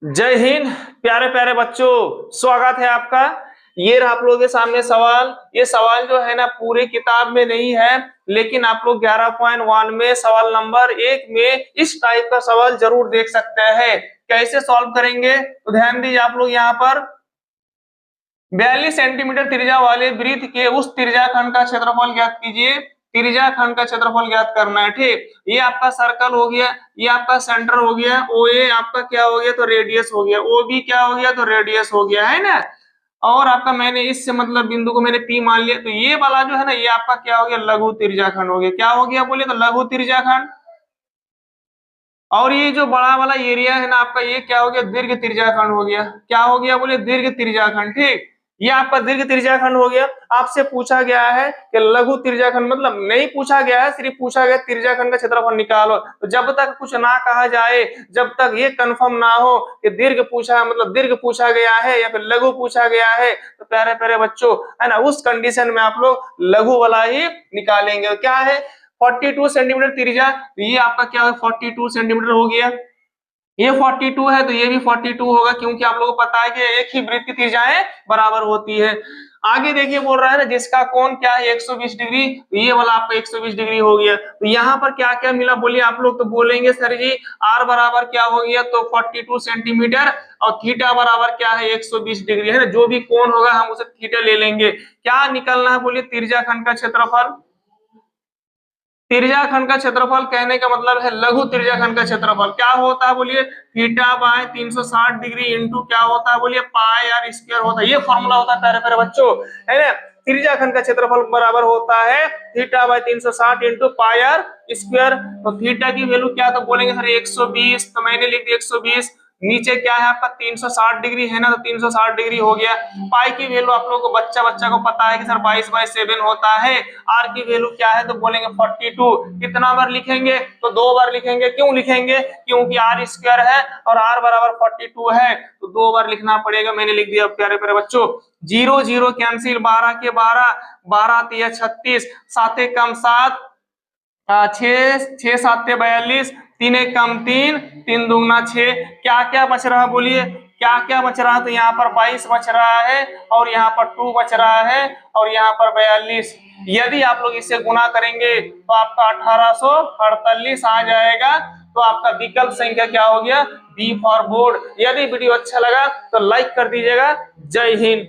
जय हिंद। प्यारे प्यारे बच्चों, स्वागत है आपका। ये रहा आप लोगों के सामने सवाल। ये सवाल जो है ना पूरे किताब में नहीं है, लेकिन आप लोग 11.1 में सवाल नंबर 1 में इस टाइप का सवाल जरूर देख सकते हैं। कैसे सॉल्व करेंगे तो ध्यान दीजिए आप लोग। यहाँ पर 42 सेंटीमीटर त्रिज्या वाले वृत्त के उस त्रिज्याखंड का क्षेत्रफल ज्ञात कीजिए। त्रिज्याखंड का क्षेत्रफल ज्ञात करना है। ठीक, ये आपका सर्कल हो गया, ये आपका सेंटर हो गया, ओ ए आपका क्या हो गया तो रेडियस हो गया, ओ बी क्या हो गया तो रेडियस हो गया, है ना। और आपका मैंने इससे मतलब बिंदु को मैंने पी मान लिया, तो ये वाला जो है ना ये आपका क्या हो गया लघु त्रिज्याखंड हो गया। क्या हो गया बोलिए तो लघु त्रिज्याखंड। और ये जो बड़ा वाला एरिया है ना आपका ये क्या हो गया दीर्घ त्रिज्याखंड हो गया। क्या हो गया बोले दीर्घ त्रिज्याखंड। ठीक, ये आपका दीर्घ त्रिज्याखंड हो गया। आपसे पूछा गया है कि लघु त्रिज्याखंड, मतलब नहीं पूछा गया है, सिर्फ पूछा गया त्रिज्याखंड का क्षेत्रफल निकालो। तो जब तक कुछ ना कहा जाए, जब तक ये कंफर्म ना हो कि दीर्घ पूछा मतलब दीर्घ पूछा गया है या फिर लघु पूछा गया है, तो प्यारे प्यारे बच्चों है ना उस कंडीशन में आप लोग लघु वाला ही निकालेंगे। क्या है 42 सेंटीमीटर त्रिज्या, तो ये आपका क्या है 42 सेंटीमीटर हो गया। ये 42 है तो ये भी 42 होगा, क्योंकि आप लोगों को पता है कि एक ही वृत्त की त्रिज्याएं बराबर होती है। आगे देखिए बोल रहा है ना जिसका कोण क्या है 120 डिग्री, तो ये वाला आपका 120 डिग्री हो गया। तो यहाँ पर क्या क्या मिला बोलिए आप लोग, तो बोलेंगे सर जी आर बराबर क्या हो गया तो 42 सेंटीमीटर, और थीटा बराबर क्या है 120 डिग्री, है ना। जो भी कोण होगा हम उसे थीटा ले लेंगे। क्या निकलना है बोलिए त्रिज्याखंड का क्षेत्रफल। त्रिज्याखंड का क्षेत्रफल कहने का मतलब है लघु त्रिज्याखंड का क्षेत्रफल क्या होता है बोलिए थीटा बाय 360 डिग्री इंटू क्या होता है बोलिए पाई आर स्क्वायर होता है। ये फॉर्मूला होता है प्यारे प्यारे बच्चों, है ना। त्रिज्याखंड का क्षेत्रफल बराबर होता है theta by 360 into pi R square. तो थीटा की वैल्यू क्या तो बोलेंगे सर 120, तो मैंने लिख दिया 120। नीचे क्या है आपका 360 डिग्री है ना, तो 360 डिग्री हो गया। पाई की वैल्यू आप लोगों को बच्चा बच्चा को पता है कि सर 22/7 होता है। आर की वैल्यू क्या है तो बोलेंगे 42। कितना बार लिखेंगे तो 2 बार लिखेंगे। क्यों लिखेंगे, क्योंकि आर स्क्वायर है और आर बराबर 42 है, तो 2 बार लिखना पड़ेगा। मैंने लिख दिया प्यारे प्यारे बच्चों। 0 0 कैंसिल, 12 के 12, 12 तिया 36, 7 कम 7, 6 6 7 42, 3 एक कम 3, 3 दूगना 6। क्या क्या बच रहा है बोलिए, क्या क्या बच रहा है तो यहाँ पर 22 बच रहा है, और यहाँ पर 2 बच रहा है, और यहाँ पर 42। यदि आप लोग इससे गुना करेंगे तो आपका 1848 आ जाएगा। तो आपका विकल्प संख्या क्या हो गया बी फॉर बोर्ड। यदि वीडियो अच्छा लगा तो लाइक कर दीजिएगा। जय हिंद।